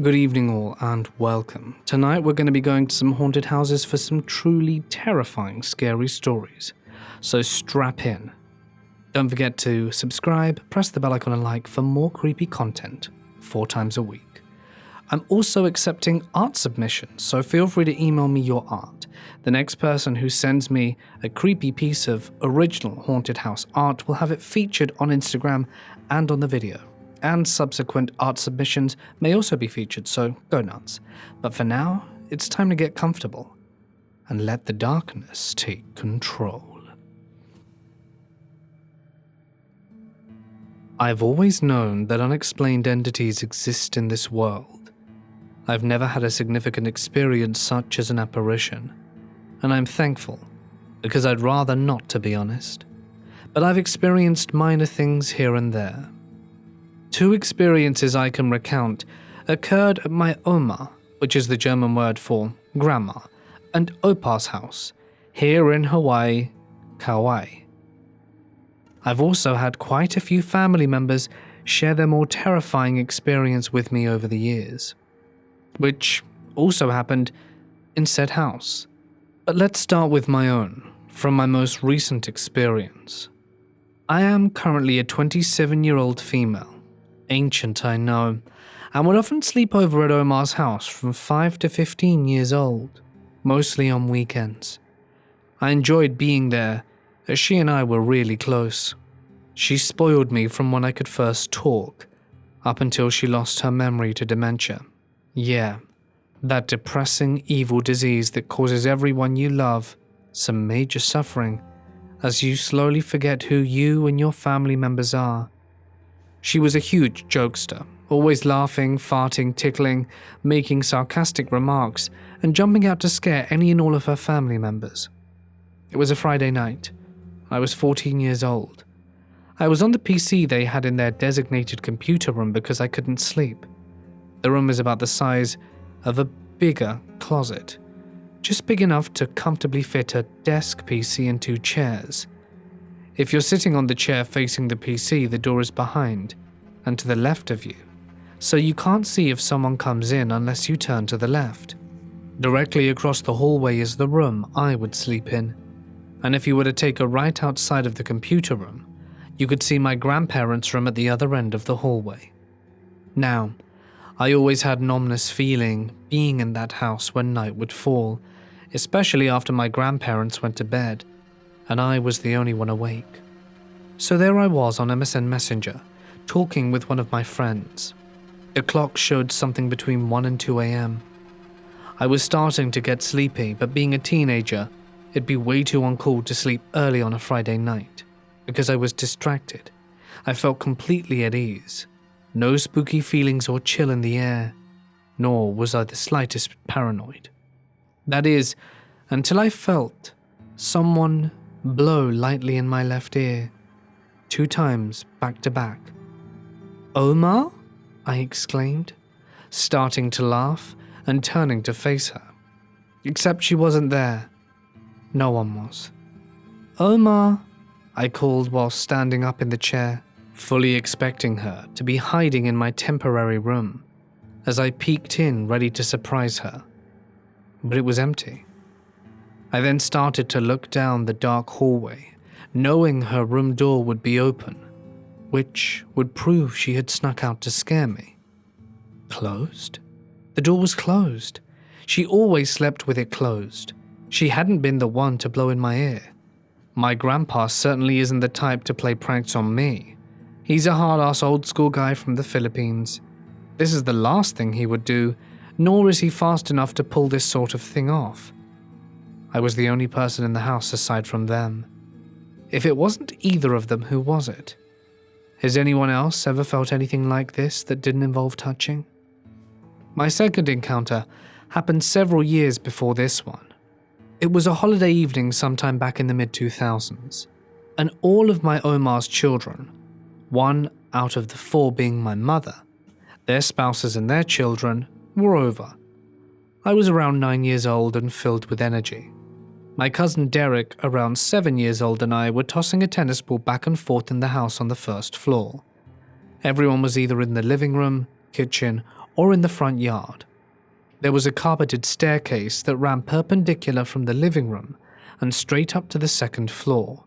Good evening all and welcome. Tonight we're going to be going to some haunted houses for some truly terrifying scary stories. So strap in. Don't forget to subscribe, press the bell icon and like for more creepy content 4 times a week. I'm also accepting art submissions, so feel free to email me your art. The next person who sends me a creepy piece of original haunted house art will have it featured on Instagram and on the video. And subsequent art submissions may also be featured, so go nuts. But for now, it's time to get comfortable and let the darkness take control. I've always known that unexplained entities exist in this world. I've never had a significant experience such as an apparition, and I'm thankful, because I'd rather not, to be honest. But I've experienced minor things here and there. 2 experiences I can recount occurred at my Oma, which is the German word for grandma, and Opa's house, here in Hawaii, Kauai. I've also had quite a few family members share their more terrifying experience with me over the years, which also happened in said house. But let's start with my own, from my most recent experience. I am currently a 27-year-old female. Ancient, I know, and would often sleep over at Omar's house from 5 to 15 years old, mostly on weekends. I enjoyed being there, as she and I were really close. She spoiled me from when I could first talk, up until she lost her memory to dementia. Yeah, that depressing, evil disease that causes everyone you love some major suffering, as you slowly forget who you and your family members are. She was a huge jokester, always laughing, farting, tickling, making sarcastic remarks, and jumping out to scare any and all of her family members. It was a Friday night. I was 14 years old. I was on the PC they had in their designated computer room because I couldn't sleep. The room is about the size of a bigger closet, just big enough to comfortably fit a desk, PC, and 2 chairs. If you're sitting on the chair facing the PC, the door is behind and to the left of you, so you can't see if someone comes in unless you turn to the left. Directly across the hallway is the room I would sleep in, and if you were to take a right outside of the computer room, you could see my grandparents' room at the other end of the hallway. Now, I always had an ominous feeling being in that house when night would fall, especially after my grandparents went to bed, and I was the only one awake. So there I was on MSN Messenger, talking with one of my friends. The clock showed something between 1 and 2 a.m. I was starting to get sleepy, but being a teenager, it'd be way too uncool to sleep early on a Friday night, because I was distracted. I felt completely at ease. No spooky feelings or chill in the air, nor was I the slightest paranoid. That is, until I felt someone blow lightly in my left ear, 2 times back to back. "Omar?" I exclaimed, starting to laugh and turning to face her. Except she wasn't there. No one was. "Omar," I called while standing up in the chair, fully expecting her to be hiding in my temporary room, as I peeked in ready to surprise her. But it was empty. I then started to look down the dark hallway, knowing her room door would be open, which would prove she had snuck out to scare me. Closed? The door was closed. She always slept with it closed. She hadn't been the one to blow in my ear. My grandpa certainly isn't the type to play pranks on me. He's a hard-ass old-school guy from the Philippines. This is the last thing he would do, nor is he fast enough to pull this sort of thing off. I was the only person in the house aside from them. If it wasn't either of them, who was it? Has anyone else ever felt anything like this that didn't involve touching? My second encounter happened several years before this one. It was a holiday evening sometime back in the mid-2000s, and all of my Omar's children, 1 out of the 4 being my mother, their spouses and their children, were over. I was around 9 years old and filled with energy. My cousin Derek, around 7 years old, and I were tossing a tennis ball back and forth in the house on the first floor. Everyone was either in the living room, kitchen, or in the front yard. There was a carpeted staircase that ran perpendicular from the living room and straight up to the second floor.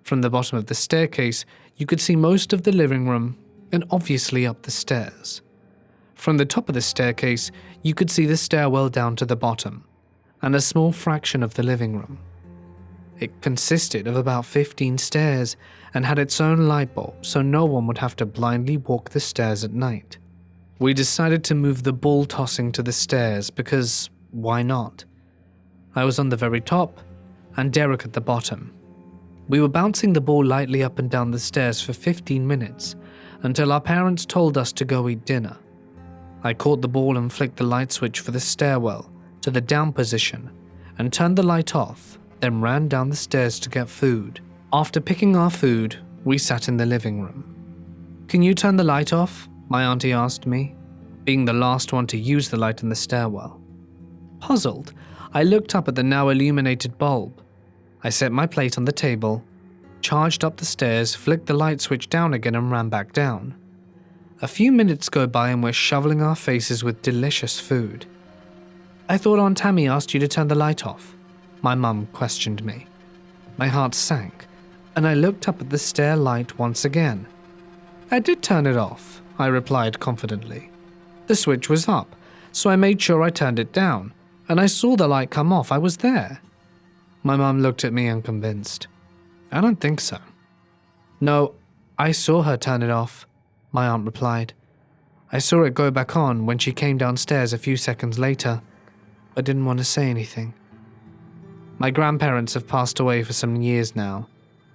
From the bottom of the staircase, you could see most of the living room and obviously up the stairs. From the top of the staircase, you could see the stairwell down to the bottom and a small fraction of the living room. It consisted of about 15 stairs and had its own light bulb so no one would have to blindly walk the stairs at night. We decided to move the ball tossing to the stairs because why not? I was on the very top and Derek at the bottom. We were bouncing the ball lightly up and down the stairs for 15 minutes until our parents told us to go eat dinner. I caught the ball and flicked the light switch for the stairwell to the down position and turned the light off, then ran down the stairs to get food. After picking our food, we sat in the living room. "Can you turn the light off?" my auntie asked me, being the last one to use the light in the stairwell. Puzzled, I looked up at the now illuminated bulb. I set my plate on the table, charged up the stairs, flicked the light switch down again and ran back down. A few minutes go by and we're shoveling our faces with delicious food. "I thought Aunt Tammy asked you to turn the light off," my mum questioned me. My heart sank, and I looked up at the stair light once again. "I did turn it off," I replied confidently. "The switch was up, so I made sure I turned it down, and I saw the light come off. I was there." My mum looked at me unconvinced. "I don't think so." "No, I saw her turn it off," my aunt replied. "I saw it go back on when she came downstairs a few seconds later. I didn't want to say anything." My grandparents have passed away for some years now,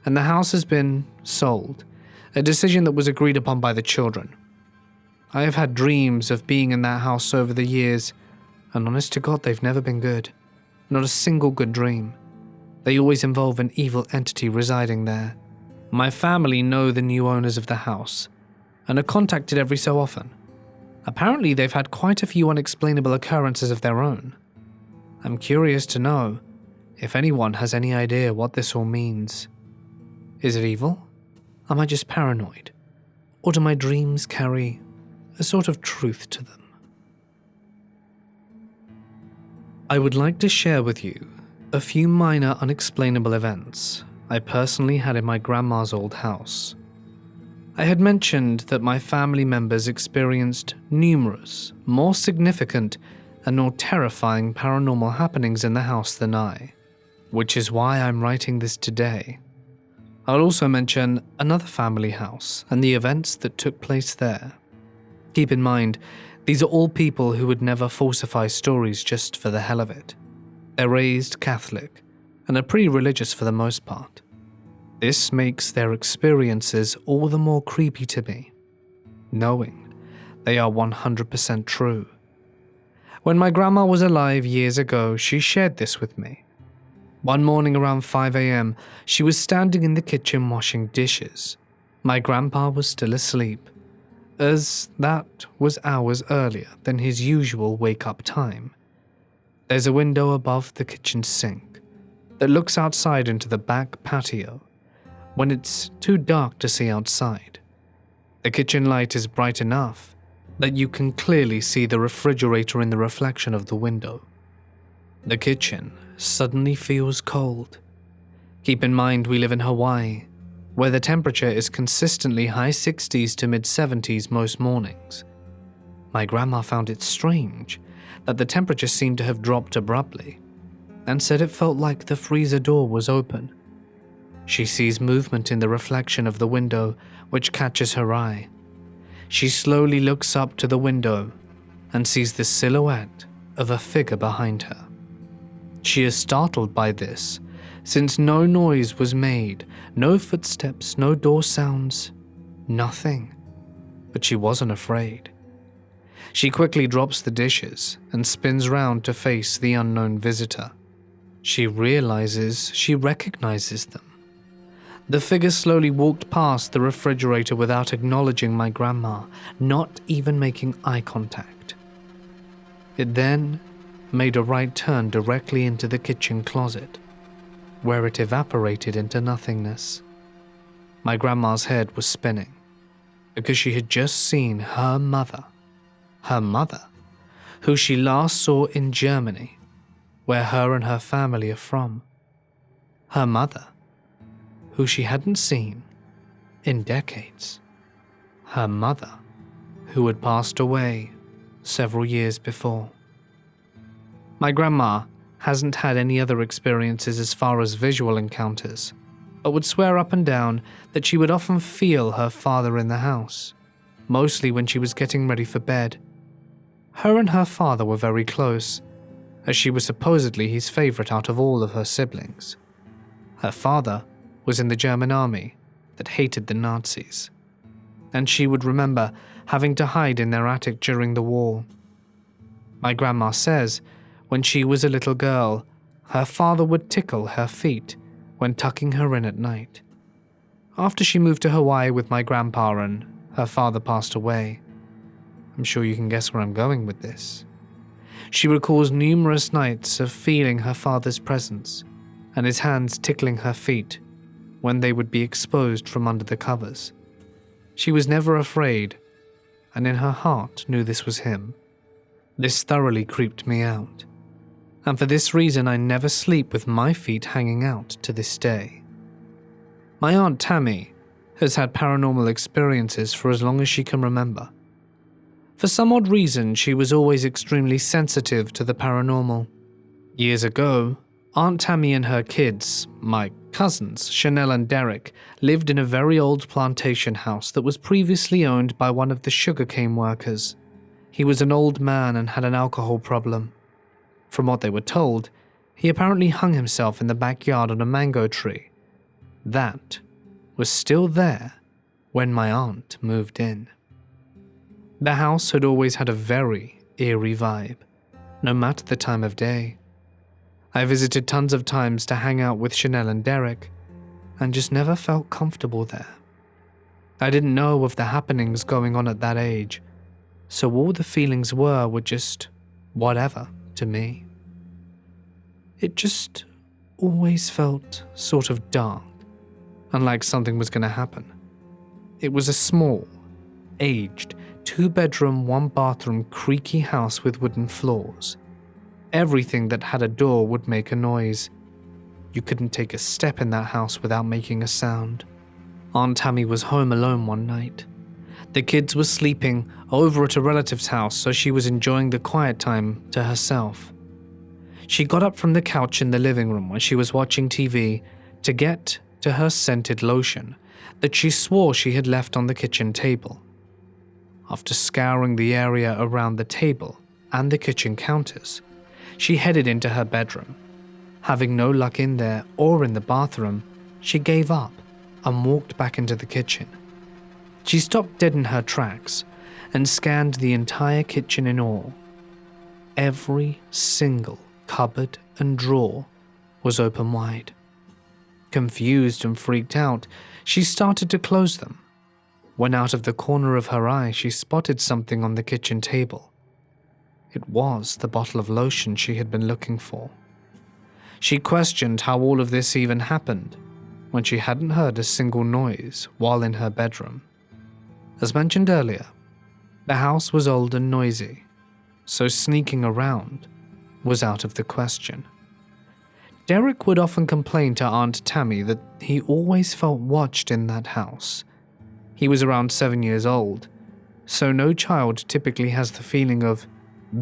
and the house has been sold, a decision that was agreed upon by the children. I have had dreams of being in that house over the years, and honest to God, they've never been good. Not a single good dream. They always involve an evil entity residing there. My family know the new owners of the house, and are contacted every so often. Apparently, they've had quite a few unexplainable occurrences of their own. I'm curious to know if anyone has any idea what this all means. Is it evil? Am I just paranoid? Or do my dreams carry a sort of truth to them? I would like to share with you a few minor unexplainable events I personally had in my grandma's old house. I had mentioned that my family members experienced numerous, more significant and more terrifying paranormal happenings in the house than I, which is why I'm writing this today. I'll also mention another family house and the events that took place there. Keep in mind, these are all people who would never falsify stories just for the hell of it. They're raised Catholic and are pretty religious for the most part. This makes their experiences all the more creepy to me, knowing they are 100% true. When my grandma was alive years ago, she shared this with me. One morning around 5 a.m., she was standing in the kitchen washing dishes. My grandpa was still asleep, as that was hours earlier than his usual wake-up time. There's a window above the kitchen sink that looks outside into the back patio when it's too dark to see outside. The kitchen light is bright enough that you can clearly see the refrigerator in the reflection of the window. The kitchen suddenly feels cold. Keep in mind we live in Hawaii, where the temperature is consistently high 60s to mid 70s most mornings. My grandma found it strange that the temperature seemed to have dropped abruptly, and said it felt like the freezer door was open. She sees movement in the reflection of the window, which catches her eye. She slowly looks up to the window and sees the silhouette of a figure behind her. She is startled by this, since no noise was made, no footsteps, no door sounds, nothing. But she wasn't afraid. She quickly drops the dishes and spins round to face the unknown visitor. She realizes she recognizes them. The figure slowly walked past the refrigerator without acknowledging my grandma, not even making eye contact. It then made a right turn directly into the kitchen closet, where it evaporated into nothingness. My grandma's head was spinning, because she had just seen her mother her mother, who she last saw in Germany, where her and her family are from. Her mother, who she hadn't seen in decades. Her mother, who had passed away several years before. My grandma hasn't had any other experiences as far as visual encounters, but would swear up and down that she would often feel her father in the house, mostly when she was getting ready for bed. Her and her father were very close, as she was supposedly his favorite out of all of her siblings. Her father was in the German army that hated the Nazis, and she would remember having to hide in their attic during the war. My grandma says when she was a little girl, her father would tickle her feet when tucking her in at night. After she moved to Hawaii with my grandpa and her father passed away, I'm sure you can guess where I'm going with this. She recalls numerous nights of feeling her father's presence and his hands tickling her feet when they would be exposed from under the covers. She was never afraid, and in her heart knew this was him. This thoroughly creeped me out, and for this reason I never sleep with my feet hanging out to this day. My Aunt Tammy has had paranormal experiences for as long as she can remember. For some odd reason, she was always extremely sensitive to the paranormal. Years ago, Aunt Tammy and her kids, my cousins, Chanel and Derek, lived in a very old plantation house that was previously owned by one of the sugarcane workers. He was an old man and had an alcohol problem. From what they were told, he apparently hung himself in the backyard on a mango tree. That was still there when my aunt moved in. The house had always had a very eerie vibe, no matter the time of day. I visited tons of times to hang out with Chanel and Derek, and just never felt comfortable there. I didn't know of the happenings going on at that age, so all the feelings were just whatever to me. It just always felt sort of dark, and like something was going to happen. It was a small, aged, 2-bedroom, 1-bathroom, creaky house with wooden floors. Everything that had a door would make a noise. You couldn't take a step in that house without making a sound. Aunt Tammy was home alone one night. The kids were sleeping over at a relative's house, so she was enjoying the quiet time to herself. She got up from the couch in the living room where she was watching TV to get to her scented lotion that she swore she had left on the kitchen table. After scouring the area around the table and the kitchen counters, she headed into her bedroom. Having no luck in there or in the bathroom, she gave up and walked back into the kitchen. She stopped dead in her tracks and scanned the entire kitchen in awe. Every single cupboard and drawer was open wide. Confused and freaked out, she started to close them, when out of the corner of her eye she spotted something on the kitchen table. It was the bottle of lotion she had been looking for. She questioned how all of this even happened when she hadn't heard a single noise while in her bedroom. As mentioned earlier, the house was old and noisy, so sneaking around was out of the question. Derek would often complain to Aunt Tammy that he always felt watched in that house. He was around 7 years old, so no child typically has the feeling of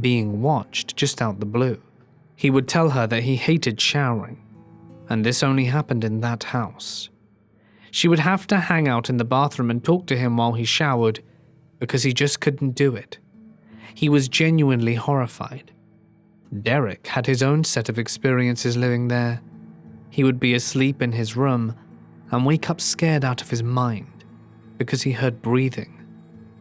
being watched just out the blue. He would tell her that he hated showering, and this only happened in that house. She would have to hang out in the bathroom and talk to him while he showered because he just couldn't do it. He was genuinely horrified. Derek had his own set of experiences living there. He would be asleep in his room and wake up scared out of his mind because he heard breathing,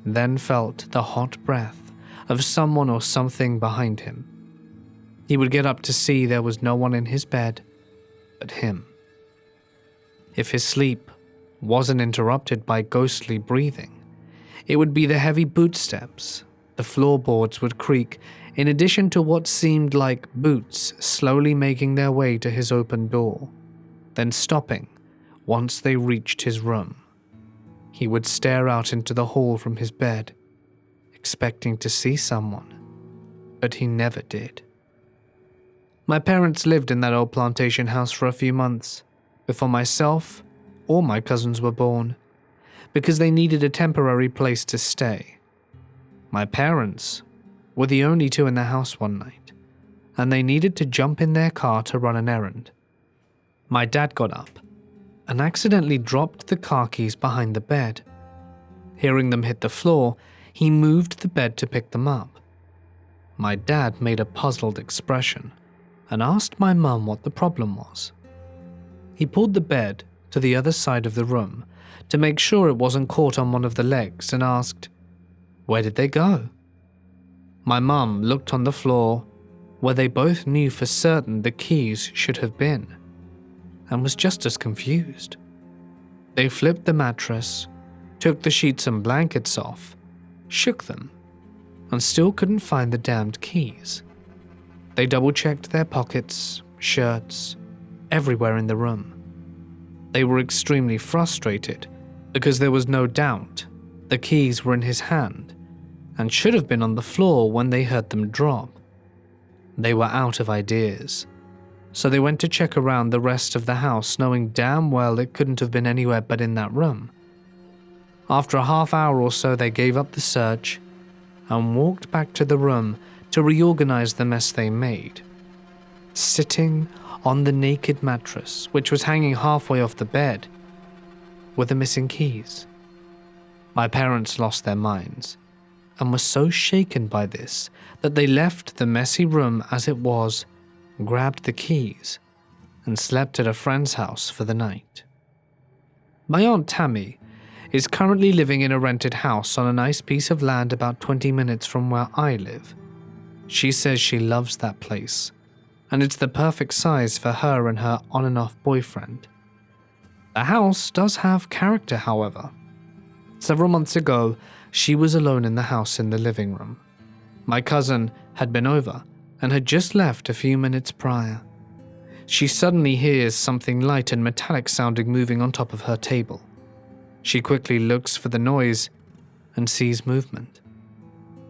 then felt the hot breath of someone or something behind him. He would get up to see there was no one in his bed but him. If his sleep wasn't interrupted by ghostly breathing, it would be the heavy bootsteps. The floorboards would creak, in addition to what seemed like boots slowly making their way to his open door, then stopping once they reached his room. He would stare out into the hall from his bed, expecting to see someone, but he never did. My parents lived in that old plantation house for a few months before myself or my cousins were born, because they needed a temporary place to stay. My parents were the only two in the house one night, and they needed to jump in their car to run an errand. My dad got up and accidentally dropped the car keys behind the bed. Hearing them hit the floor, he moved the bed to pick them up. My dad made a puzzled expression and asked my mum what the problem was. He pulled the bed to the other side of the room to make sure it wasn't caught on one of the legs and asked, "Where did they go?" My mum looked on the floor where they both knew for certain the keys should have been, and was just as confused. They flipped the mattress, took the sheets and blankets off, shook them, and still couldn't find the damned keys. They double-checked their pockets, shirts, everywhere in the room. They were extremely frustrated because there was no doubt the keys were in his hand and should have been on the floor when they heard them drop. They were out of ideas, so they went to check around the rest of the house, knowing damn well it couldn't have been anywhere but in that room. After a half hour or so, they gave up the search and walked back to the room to reorganize the mess they made. Sitting on the naked mattress, which was hanging halfway off the bed, were the missing keys. My parents lost their minds and were so shaken by this that they left the messy room as it was, grabbed the keys, and slept at a friend's house for the night. My Aunt Tammy is currently living in a rented house on a nice piece of land about 20 minutes from where I live. She says she loves that place, and it's the perfect size for her and her on and off boyfriend. The house does have character, however. Several months ago, she was alone in the house in the living room. My cousin had been over and had just left a few minutes prior. She suddenly hears something light and metallic sounding moving on top of her table. She quickly looks for the noise and sees movement.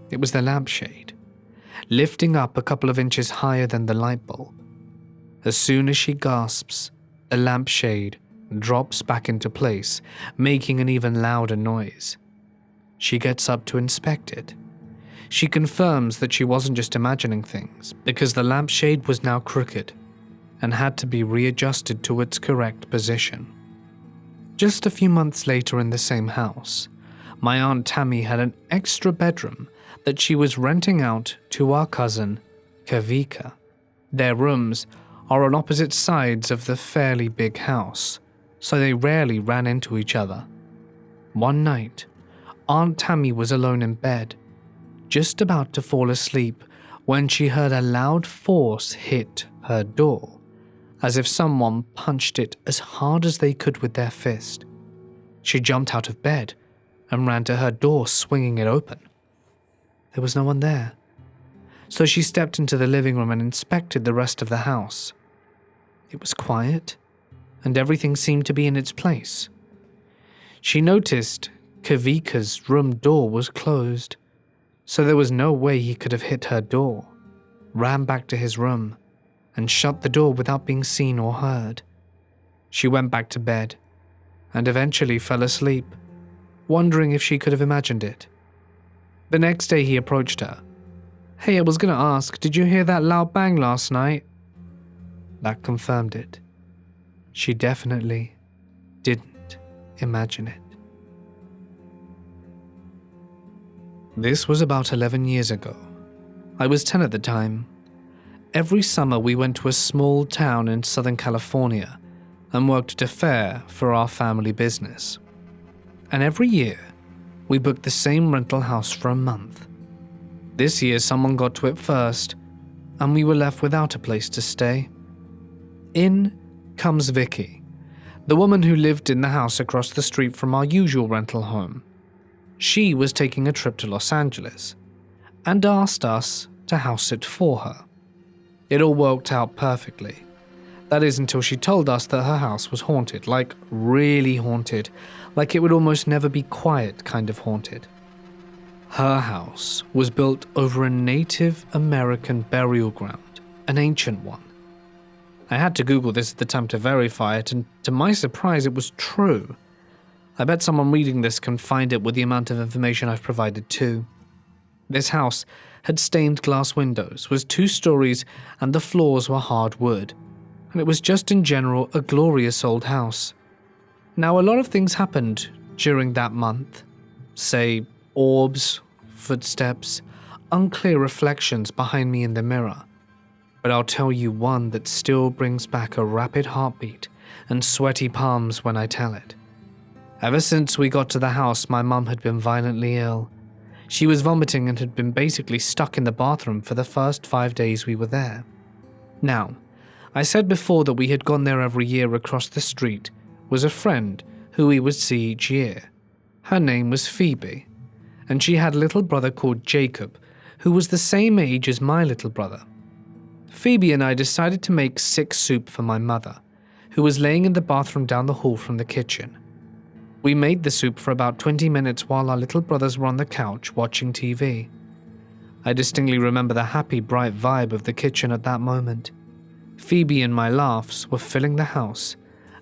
It was the lampshade, lifting up a couple of inches higher than the light bulb. As soon as she gasps, the lampshade drops back into place, making an even louder noise. She gets up to inspect it. She confirms that she wasn't just imagining things, because the lampshade was now crooked and had to be readjusted to its correct position. Just a few months later in the same house, my Aunt Tammy had an extra bedroom that she was renting out to our cousin, Kavika. Their rooms are on opposite sides of the fairly big house, so they rarely ran into each other. One night, Aunt Tammy was alone in bed, just about to fall asleep, when she heard a loud force hit her door, as if someone punched it as hard as they could with their fist. She jumped out of bed and ran to her door, swinging it open. There was no one there, so she stepped into the living room and inspected the rest of the house. It was quiet, and everything seemed to be in its place. She noticed Kavika's room door was closed, so there was no way he could have hit her door, ran back to his room, and shut the door without being seen or heard. She went back to bed and eventually fell asleep, wondering if she could have imagined it. The next day he approached her. "Hey, I was going to ask, did you hear that loud bang last night?" That confirmed it. She definitely didn't imagine it. This was about 11 years ago. I was 10 at the time. Every summer we went to a small town in Southern California and worked at a fair for our family business. And every year, we booked the same rental house for a month. This year someone got to it first, and we were left without a place to stay. In comes Vicky, the woman who lived in the house across the street from our usual rental home. She was taking a trip to Los Angeles and asked us to house sit for her. It all worked out perfectly. That is, until she told us that her house was haunted, like really haunted, like it would almost never be quiet kind of haunted. Her house was built over a Native American burial ground, an ancient one. I had to Google this at the time to verify it, and to my surprise, it was true. I bet someone reading this can find it with the amount of information I've provided too. This house had stained glass windows, was 2 stories, and the floors were hard wood, and it was just in general a glorious old house. Now, a lot of things happened during that month. Say, orbs, footsteps, unclear reflections behind me in the mirror. But I'll tell you one that still brings back a rapid heartbeat and sweaty palms when I tell it. Ever since we got to the house, my mum had been violently ill. She was vomiting and had been basically stuck in the bathroom for the first 5 days we were there. Now, I said before that we had gone there every year. Across the street was a friend who we would see each year. Her name was Phoebe, and she had a little brother called Jacob, who was the same age as my little brother. Phoebe and I decided to make sick soup for my mother, who was laying in the bathroom down the hall from the kitchen. We made the soup for about 20 minutes while our little brothers were on the couch watching TV. I distinctly remember the happy, bright vibe of the kitchen at that moment. Phoebe and my laughs were filling the house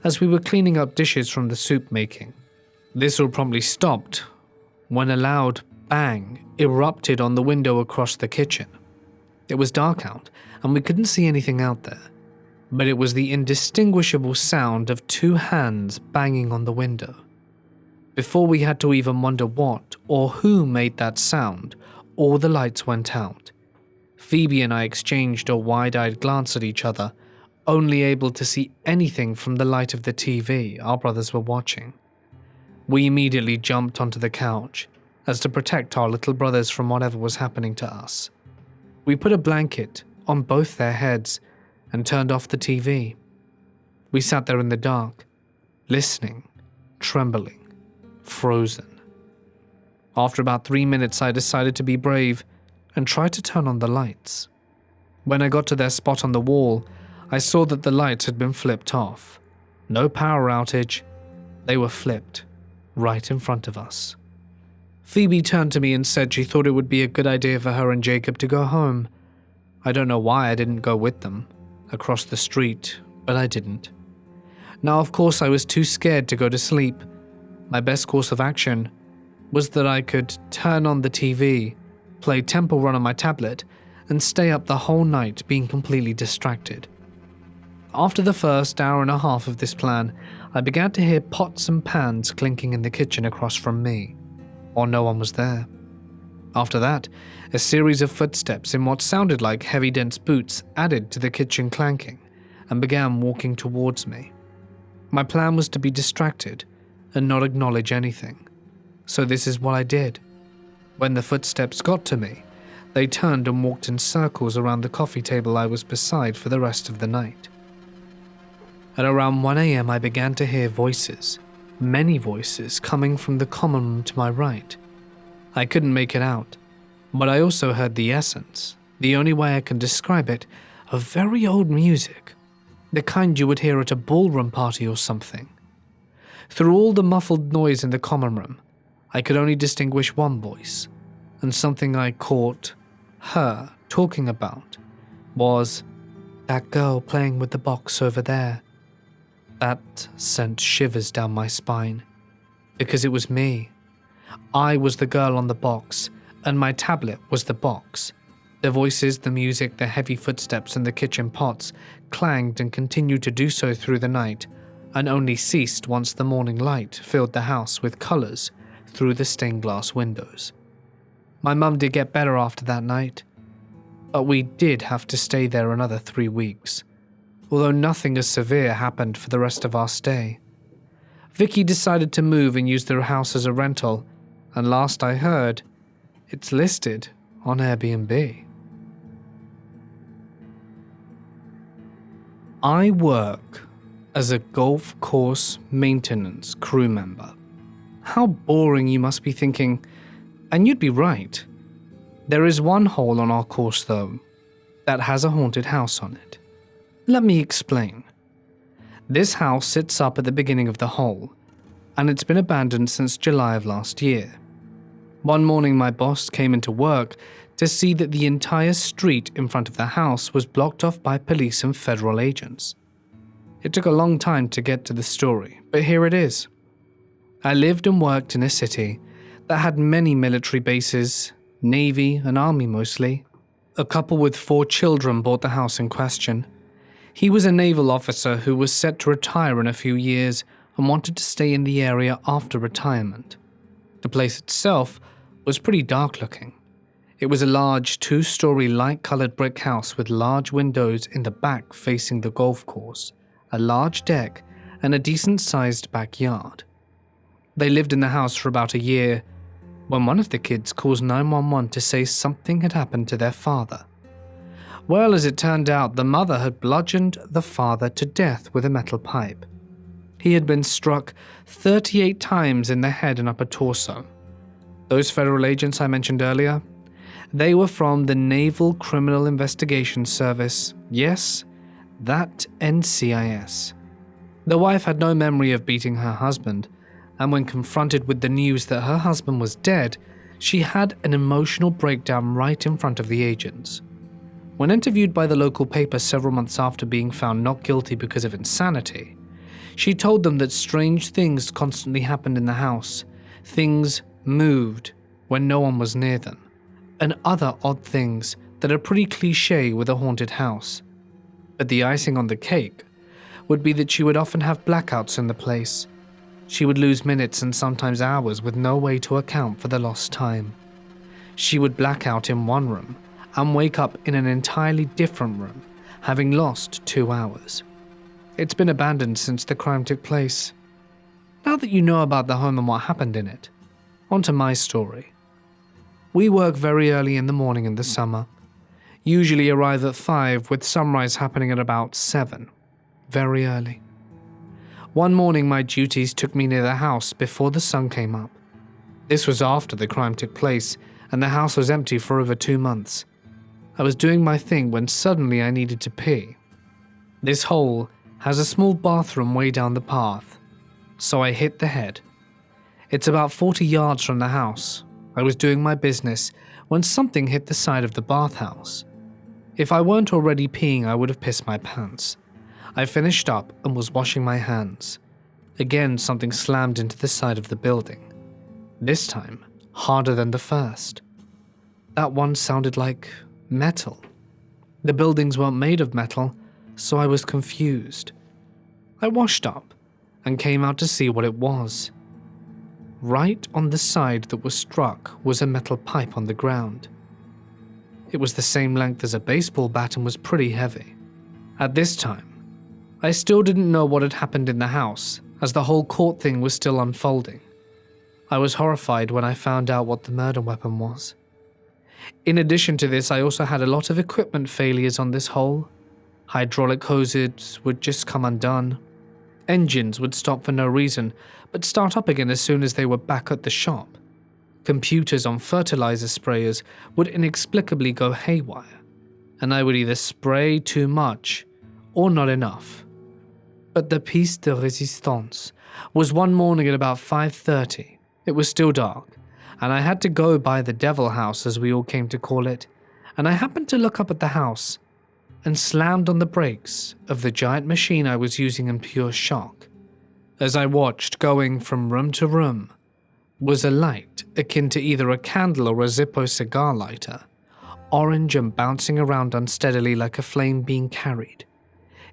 as we were cleaning up dishes from the soup making. This all promptly stopped when a loud bang erupted on the window across the kitchen. It was dark out and we couldn't see anything out there, but it was the indistinguishable sound of 2 hands banging on the window. Before we had to even wonder what or who made that sound, all the lights went out. Phoebe and I exchanged a wide-eyed glance at each other, only able to see anything from the light of the TV our brothers were watching. We immediately jumped onto the couch, as to protect our little brothers from whatever was happening to us. We put a blanket on both their heads and turned off the TV. We sat there in the dark, listening, trembling, frozen. After about 3 minutes, I decided to be brave and tried to turn on the lights. When I got to their spot on the wall, I saw that the lights had been flipped off. No power outage. They were flipped right in front of us. Phoebe turned to me and said she thought it would be a good idea for her and Jacob to go home. I don't know why I didn't go with them across the street, but I didn't. Now, of course, I was too scared to go to sleep. My best course of action was that I could turn on the TV, play Temple Run on my tablet, and stay up the whole night being completely distracted. After the first hour and a half of this plan, I began to hear pots and pans clinking in the kitchen across from me, while no one was there. After that, a series of footsteps in what sounded like heavy dense boots added to the kitchen clanking and began walking towards me. My plan was to be distracted and not acknowledge anything, so this is what I did. When the footsteps got to me, they turned and walked in circles around the coffee table I was beside for the rest of the night. At around 1 a.m. I began to hear voices, many voices coming from the common room to my right. I couldn't make it out, but I also heard the essence, the only way I can describe it, of very old music, the kind you would hear at a ballroom party or something. Through all the muffled noise in the common room, I could only distinguish one voice, and something I caught her talking about was, "That girl playing with the box over there." That sent shivers down my spine, because it was me. I was the girl on the box, and my tablet was the box. The voices, the music, the heavy footsteps, and the kitchen pots clanged and continued to do so through the night, and only ceased once the morning light filled the house with colours through the stained glass windows. My mum did get better after that night, but we did have to stay there another 3 weeks, although nothing as severe happened for the rest of our stay. Vicky decided to move and use their house as a rental, and last I heard, it's listed on Airbnb. I work as a golf course maintenance crew member. How boring, you must be thinking, and you'd be right. There is one hole on our course, though, that has a haunted house on it. Let me explain. This house sits up at the beginning of the hole, and it's been abandoned since July of last year. One morning my boss came into work to see that the entire street in front of the house was blocked off by police and federal agents. It took a long time to get to the story, but here it is. I lived and worked in a city that had many military bases, Navy and Army mostly. A couple with 4 children bought the house in question. He was a naval officer who was set to retire in a few years and wanted to stay in the area after retirement. The place itself was pretty dark looking. It was a large 2-story light-colored brick house with large windows in the back facing the golf course, a large deck, and a decent-sized backyard. They lived in the house for about a year when one of the kids calls 911 to say something had happened to their father. Well, as it turned out, the mother had bludgeoned the father to death with a metal pipe. He had been struck 38 times in the head and upper torso. Those federal agents I mentioned earlier, they were from the Naval Criminal Investigation Service. Yes, that NCIS. The wife had no memory of beating her husband, and when confronted with the news that her husband was dead, she had an emotional breakdown right in front of the agents. When interviewed by the local paper several months after being found not guilty because of insanity, she told them that strange things constantly happened in the house. Things moved when no one was near them, and other odd things that are pretty cliché with a haunted house. But the icing on the cake would be that she would often have blackouts in the place. She would lose minutes and sometimes hours with no way to account for the lost time. She would black out in one room and wake up in an entirely different room, having lost 2 hours. It's been abandoned since the crime took place. Now that you know about the home and what happened in it, on to my story. We work very early in the morning in the summer. Usually arrive at 5 with sunrise happening at about 7. Very early. One morning my duties took me near the house before the sun came up. This was after the crime took place and the house was empty for over 2 months. I was doing my thing when suddenly I needed to pee. This hole has a small bathroom way down the path, so I hit the head. It's about 40 yards from the house. I was doing my business when something hit the side of the bathhouse. If I weren't already peeing, I would have pissed my pants. I finished up and was washing my hands. Again, something slammed into the side of the building. This time, harder than the first. That one sounded like metal. The buildings weren't made of metal, so I was confused. I washed up and came out to see what it was. Right on the side that was struck was a metal pipe on the ground. It was the same length as a baseball bat and was pretty heavy. At this time, I still didn't know what had happened in the house, as the whole court thing was still unfolding. I was horrified when I found out what the murder weapon was. In addition to this, I also had a lot of equipment failures on this hole. Hydraulic hoses would just come undone. Engines would stop for no reason, but start up again as soon as they were back at the shop. Computers on fertilizer sprayers would inexplicably go haywire, and I would either spray too much or not enough. But the piece de résistance was one morning at about 5:30. It was still dark, and I had to go by the devil house, as we all came to call it, and I happened to look up at the house and slammed on the brakes of the giant machine I was using in pure shock. As I watched, going from room to room, was a light akin to either a candle or a Zippo cigar lighter, orange and bouncing around unsteadily like a flame being carried.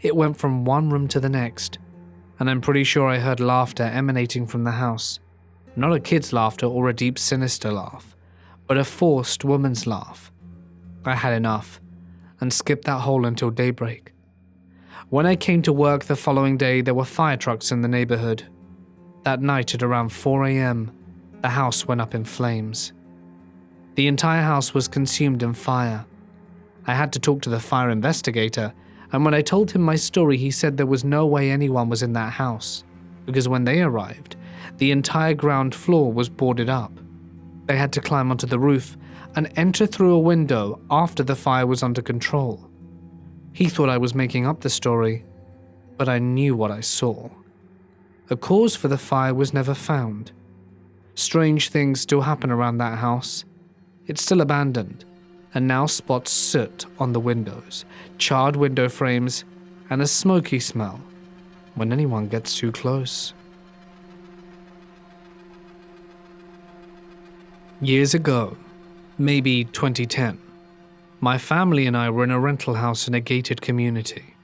It went from one room to the next, and I'm pretty sure I heard laughter emanating from the house. Not a kid's laughter or a deep sinister laugh, but a forced woman's laugh. I had enough, and skipped that hole until daybreak. When I came to work the following day, there were fire trucks in the neighborhood. That night at around 4 a.m., the house went up in flames. The entire house was consumed in fire. I had to talk to the fire investigator, and when I told him my story, he said there was no way anyone was in that house, because when they arrived, the entire ground floor was boarded up. They had to climb onto the roof and enter through a window after the fire was under control. He thought I was making up the story, but I knew what I saw. A cause for the fire was never found. Strange things still happen around that house. It's still abandoned, and now spots soot on the windows, charred window frames, and a smoky smell when anyone gets too close. Years ago, maybe 2010, my family and I were in a rental house in a gated community.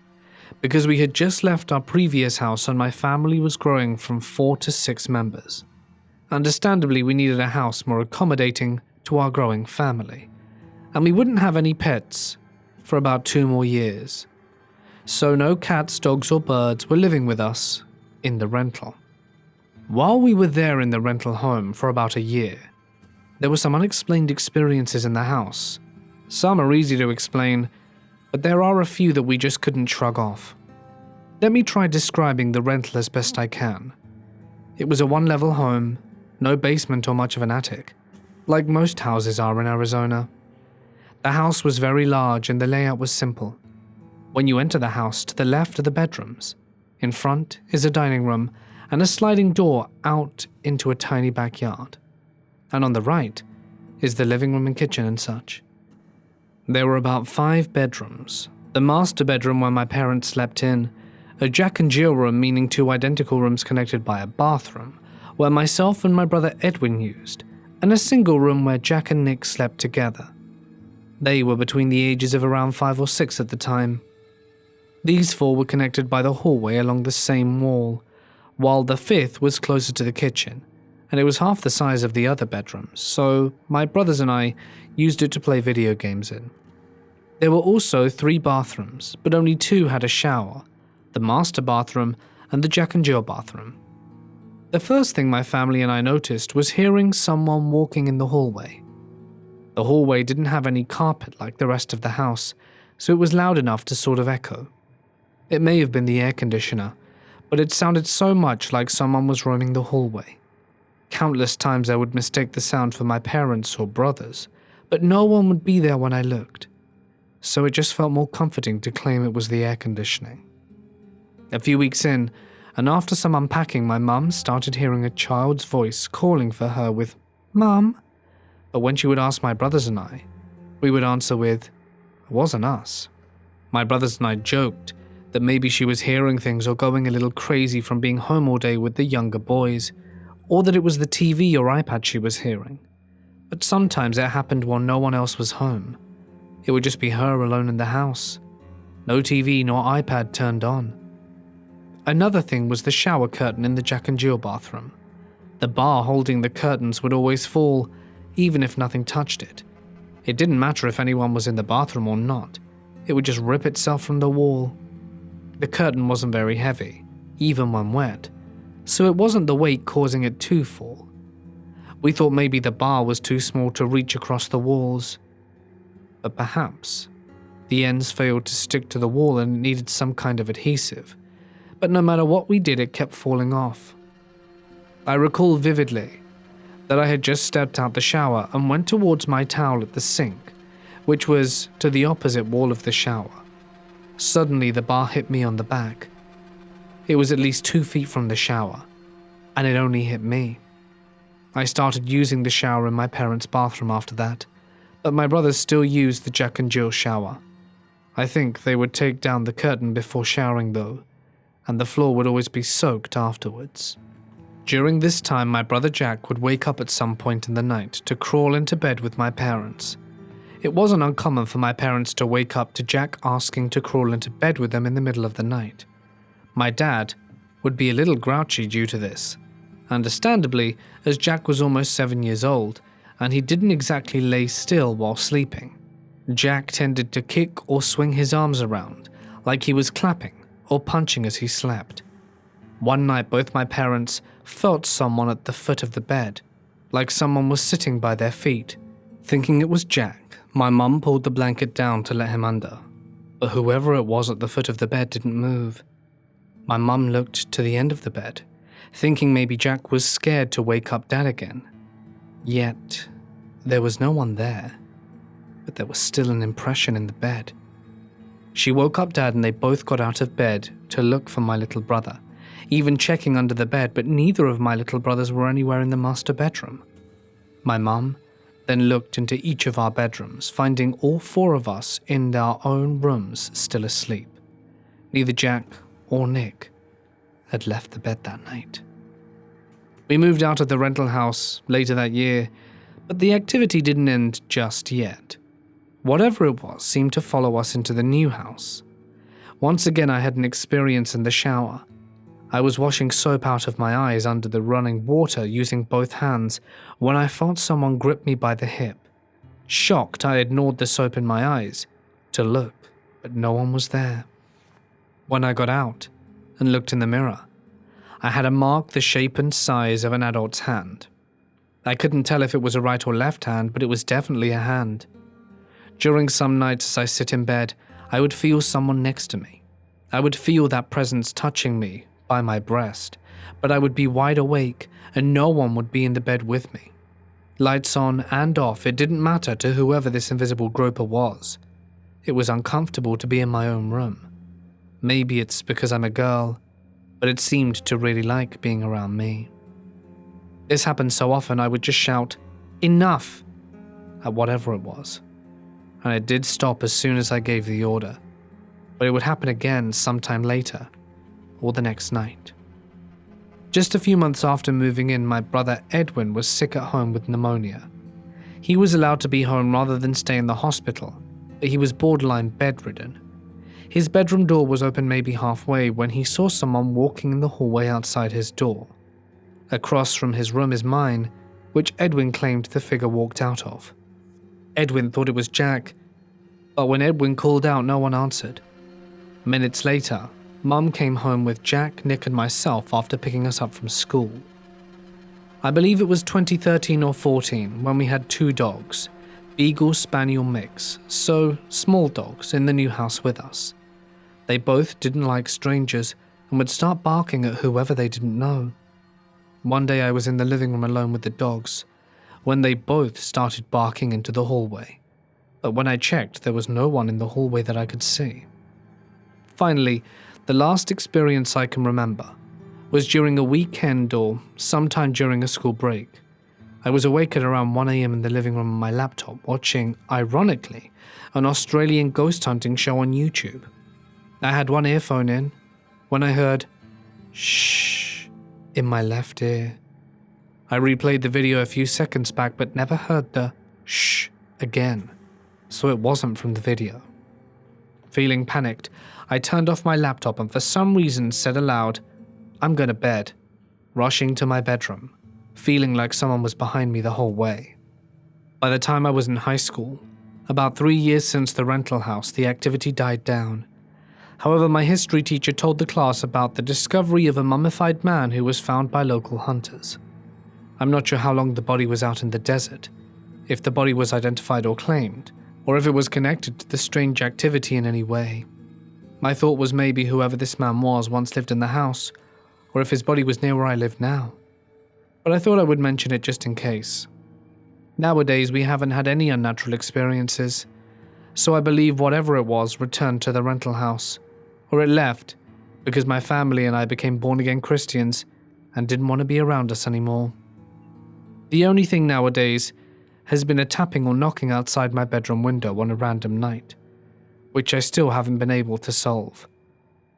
Because we had just left our previous house and my family was growing from 4 to 6 members. Understandably, we needed a house more accommodating to our growing family, and we wouldn't have any pets for about 2 more years. So no cats, dogs or birds were living with us in the rental. While we were there in the rental home for about a year, there were some unexplained experiences in the house. Some are easy to explain, but there are a few that we just couldn't shrug off. Let me try describing the rental as best I can. It was a 1-level home, no basement or much of an attic, like most houses are in Arizona. The house was very large and the layout was simple. When you enter the house, to the left are the bedrooms. In front is a dining room and a sliding door out into a tiny backyard. And on the right is the living room and kitchen and such. There were about 5 bedrooms. The master bedroom where my parents slept in, a Jack and Jill room meaning 2 identical rooms connected by a bathroom, where myself and my brother Edwin used, and a single room where Jack and Nick slept together. They were between the ages of around 5 or 6 at the time. These 4 were connected by the hallway along the same wall, while the 5th was closer to the kitchen, and it was half the size of the other bedrooms, so my brothers and I used it to play video games in. There were also 3 bathrooms, but only 2 had a shower, the master bathroom and the Jack and Jill bathroom. The first thing my family and I noticed was hearing someone walking in the hallway. The hallway didn't have any carpet like the rest of the house, so it was loud enough to sort of echo. It may have been the air conditioner, but it sounded so much like someone was roaming the hallway. Countless times I would mistake the sound for my parents or brothers, but no one would be there when I looked, so it just felt more comforting to claim it was the air conditioning. A few weeks in, and after some unpacking, my mum started hearing a child's voice calling for her with, "Mum," but when she would ask my brothers and I, we would answer with, "It wasn't us." My brothers and I joked that maybe she was hearing things or going a little crazy from being home all day with the younger boys, or that it was the TV or iPad she was hearing. But sometimes it happened while no one else was home. It would just be her alone in the house. No TV nor iPad turned on. Another thing was the shower curtain in the Jack and Jill bathroom. The bar holding the curtains would always fall, even if nothing touched it. It didn't matter if anyone was in the bathroom or not. It would just rip itself from the wall. The curtain wasn't very heavy, even when wet, so it wasn't the weight causing it to fall. We thought maybe the bar was too small to reach across the walls. But perhaps the ends failed to stick to the wall and it needed some kind of adhesive. But no matter what we did, it kept falling off. I recall vividly that I had just stepped out the shower and went towards my towel at the sink, which was to the opposite wall of the shower. Suddenly the bar hit me on the back. It was at least 2 feet from the shower, and it only hit me. I started using the shower in my parents' bathroom after that, but my brothers still used the Jack and Jill shower. I think they would take down the curtain before showering though, and the floor would always be soaked afterwards. During this time, my brother Jack would wake up at some point in the night to crawl into bed with my parents. It wasn't uncommon for my parents to wake up to Jack asking to crawl into bed with them in the middle of the night. My dad would be a little grouchy due to this, understandably, as Jack was almost 7 years old, and he didn't exactly lay still while sleeping. Jack tended to kick or swing his arms around, like he was clapping or punching as he slept. One night, both my parents felt someone at the foot of the bed, like someone was sitting by their feet. Thinking it was Jack, my mum pulled the blanket down to let him under, but whoever it was at the foot of the bed didn't move. My mum looked to the end of the bed, thinking maybe Jack was scared to wake up Dad again. Yet, there was no one there, but there was still an impression in the bed. She woke up Dad and they both got out of bed to look for my little brother. even checking under the bed, but neither of my little brothers were anywhere in the master bedroom. My mum then looked into each of our bedrooms, finding all 4 of us in our own rooms still asleep. Neither Jack or Nick had left the bed that night. We moved out of the rental house later that year, but the activity didn't end just yet. Whatever it was seemed to follow us into the new house. Once again, I had an experience in the shower. I was washing soap out of my eyes under the running water using both hands when I felt someone grip me by the hip. Shocked, I ignored the soap in my eyes to look, but no one was there. When I got out and looked in the mirror, I had a mark the shape and size of an adult's hand. I couldn't tell if it was a right or left hand, but it was definitely a hand. During some nights as I sit in bed, I would feel someone next to me. I would feel that presence touching me by my breast, but I would be wide awake and no one would be in the bed with me. Lights on and off, it didn't matter to whoever this invisible groper was. It was uncomfortable to be in my own room. Maybe it's because I'm a girl, but it seemed to really like being around me. This happened so often I would just shout, "Enough!" at whatever it was. And it did stop as soon as I gave the order, but it would happen again sometime later, or the next night. Just a few months after moving in, my brother Edwin was sick at home with pneumonia. He was allowed to be home rather than stay in the hospital, but he was borderline bedridden. His bedroom door was open maybe halfway when he saw someone walking in the hallway outside his door. Across from his room is mine, which Edwin claimed the figure walked out of. Edwin thought it was Jack, but when Edwin called out, no one answered. Minutes later, Mum came home with Jack, Nick and myself after picking us up from school. I believe it was 2013 or 14 when we had 2 dogs, Beagle Spaniel mix, so small dogs, in the new house with us. They both didn't like strangers and would start barking at whoever they didn't know. One day I was in the living room alone with the dogs when they both started barking into the hallway, but when I checked there was no one in the hallway that I could see. Finally, the last experience I can remember was during a weekend or sometime during a school break. I was awake at around 1 a.m. in the living room on my laptop watching, ironically, an Australian ghost hunting show on YouTube. I had one earphone in when I heard shh in my left ear. I replayed the video a few seconds back but never heard the shh again, so it wasn't from the video. Feeling panicked, I turned off my laptop and for some reason said aloud, "I'm going to bed," rushing to my bedroom, feeling like someone was behind me the whole way. By the time I was in high school, about 3 years since the rental house, the activity died down. However, my history teacher told the class about the discovery of a mummified man who was found by local hunters. I'm not sure how long the body was out in the desert, if the body was identified or claimed, or if it was connected to the strange activity in any way. My thought was maybe whoever this man was once lived in the house, or if his body was near where I live now. But I thought I would mention it just in case. Nowadays, we haven't had any unnatural experiences, so I believe whatever it was returned to the rental house, or it left because my family and I became born-again Christians and didn't want to be around us anymore. The only thing nowadays has been a tapping or knocking outside my bedroom window on a random night, which I still haven't been able to solve.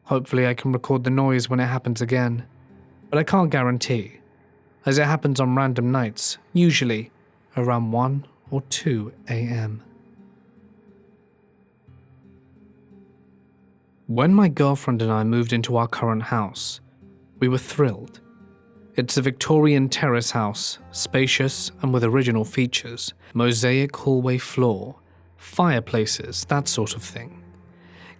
Hopefully I can record the noise when it happens again, but I can't guarantee, as it happens on random nights, usually around 1 or 2 a.m. When my girlfriend and I moved into our current house, we were thrilled. It's a Victorian terrace house, spacious and with original features, mosaic hallway floor, fireplaces, that sort of thing.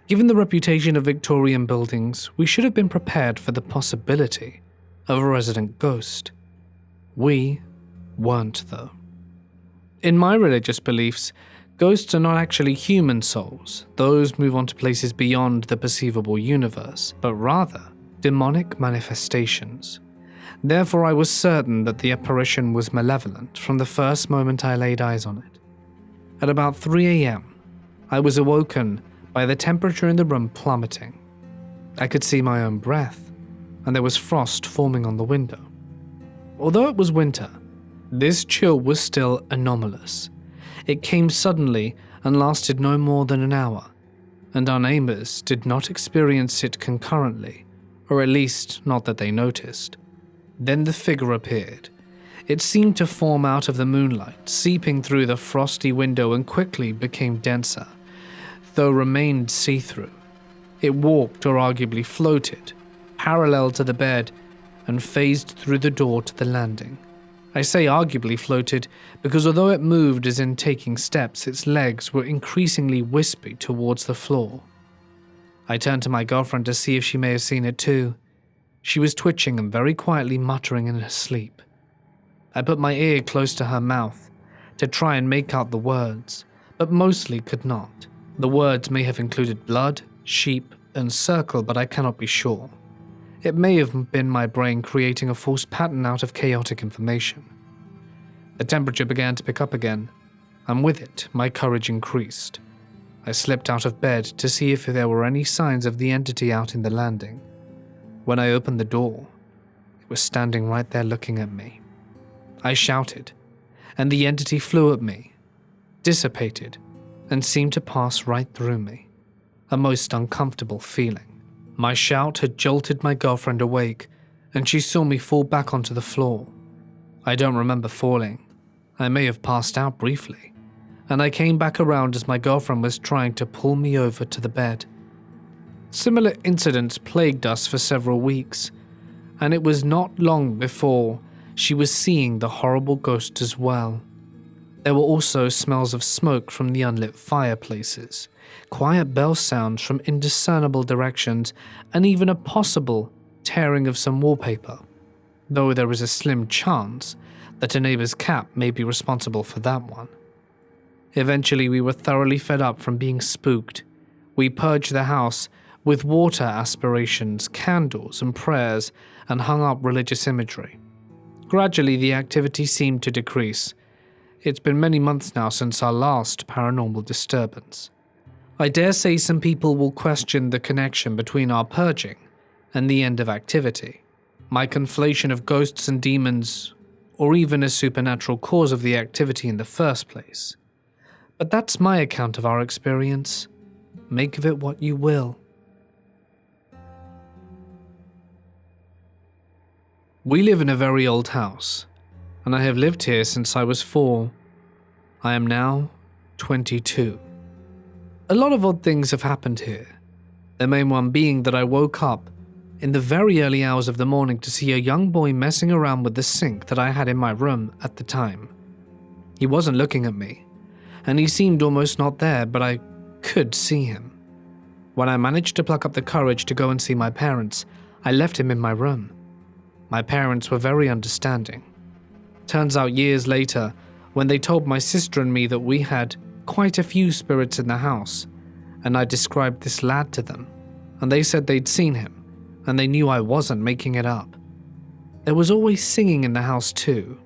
Given the reputation of Victorian buildings, we should have been prepared for the possibility of a resident ghost. We weren't, though. In my religious beliefs, ghosts are not actually human souls. Those move on to places beyond the perceivable universe, but rather demonic manifestations. Therefore, I was certain that the apparition was malevolent from the first moment I laid eyes on it. At about 3 a.m., I was awoken by the temperature in the room plummeting. I could see my own breath, and there was frost forming on the window. Although it was winter, this chill was still anomalous. It came suddenly and lasted no more than an hour, and our neighbors did not experience it concurrently, or at least not that they noticed. Then the figure appeared. It seemed to form out of the moonlight, seeping through the frosty window, and quickly became denser, though remained see-through. It walked, or arguably floated, parallel to the bed, and phased through the door to the landing. I say arguably floated because although it moved as in taking steps, its legs were increasingly wispy towards the floor. I turned to my girlfriend to see if she may have seen it too. She was twitching and very quietly muttering in her sleep. I put my ear close to her mouth to try and make out the words, but mostly could not. The words may have included blood, sheep, and circle, but I cannot be sure. It may have been my brain creating a false pattern out of chaotic information. The temperature began to pick up again, and with it, my courage increased. I slipped out of bed to see if there were any signs of the entity out in the landing. When I opened the door, it was standing right there looking at me. I shouted, and the entity flew at me, dissipated, and seemed to pass right through me. A most uncomfortable feeling. My shout had jolted my girlfriend awake, and she saw me fall back onto the floor. I don't remember falling. I may have passed out briefly, and I came back around as my girlfriend was trying to pull me over to the bed. Similar incidents plagued us for several weeks, and it was not long before she was seeing the horrible ghost as well. There were also smells of smoke from the unlit fireplaces, quiet bell sounds from indiscernible directions, and even a possible tearing of some wallpaper, though there is a slim chance that a neighbor's cat may be responsible for that one. Eventually, we were thoroughly fed up from being spooked. We purged the house with water aspirations, candles, and prayers, and hung up religious imagery. Gradually, the activity seemed to decrease. It's been many months now since our last paranormal disturbance. I dare say some people will question the connection between our purging and the end of activity, my conflation of ghosts and demons, or even a supernatural cause of the activity in the first place. But that's my account of our experience. Make of it what you will. We live in a very old house, and I have lived here since I was 4. I am now 22. A lot of odd things have happened here, the main one being that I woke up in the very early hours of the morning to see a young boy messing around with the sink that I had in my room at the time. He wasn't looking at me, and he seemed almost not there, but I could see him. When I managed to pluck up the courage to go and see my parents, I left him in my room. My parents were very understanding. Turns out years later, when they told my sister and me that we had quite a few spirits in the house, and I described this lad to them, and they said they'd seen him, and they knew I wasn't making it up. There was always singing in the house too.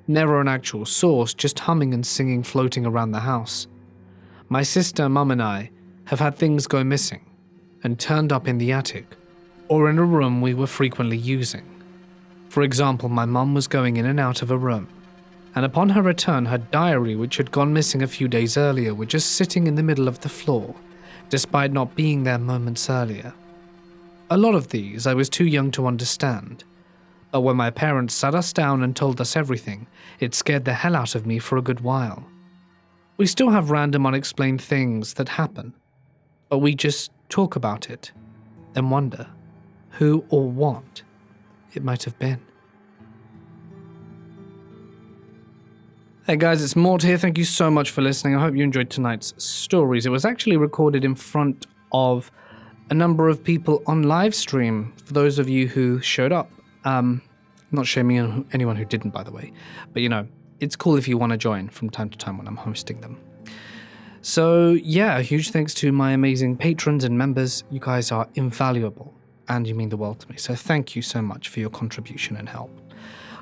Never an actual source, just humming and singing floating around the house. My sister, mum, and I have had things go missing and turned up in the attic, or in a room we were frequently using. For example, my mum was going in and out of a room, and upon her return, her diary, which had gone missing a few days earlier, were just sitting in the middle of the floor, despite not being there moments earlier. A lot of these I was too young to understand, but when my parents sat us down and told us everything, it scared the hell out of me for a good while. We still have random unexplained things that happen, but we just talk about it, then wonder who or what it might have been. Hey guys, it's Mort here. Thank you so much for listening. I hope you enjoyed tonight's stories. It was actually recorded in front of a number of people on live stream, for those of you who showed up. Not shaming anyone who didn't, by the way. But it's cool if you want to join from time to time when I'm hosting them. So yeah, huge thanks to my amazing patrons and members. You guys are invaluable, and you mean the world to me. So thank you so much for your contribution and help.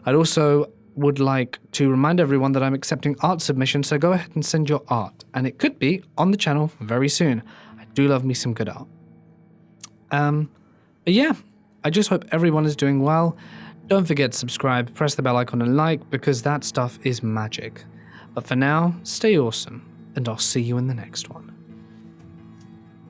I'd also would like to remind everyone that I'm accepting art submissions, so go ahead and send your art, and it could be on the channel very soon. I do love me some good art. But yeah, I just hope everyone is doing well. Don't forget to subscribe, press the bell icon and like, because that stuff is magic. But for now, stay awesome, and I'll see you in the next one.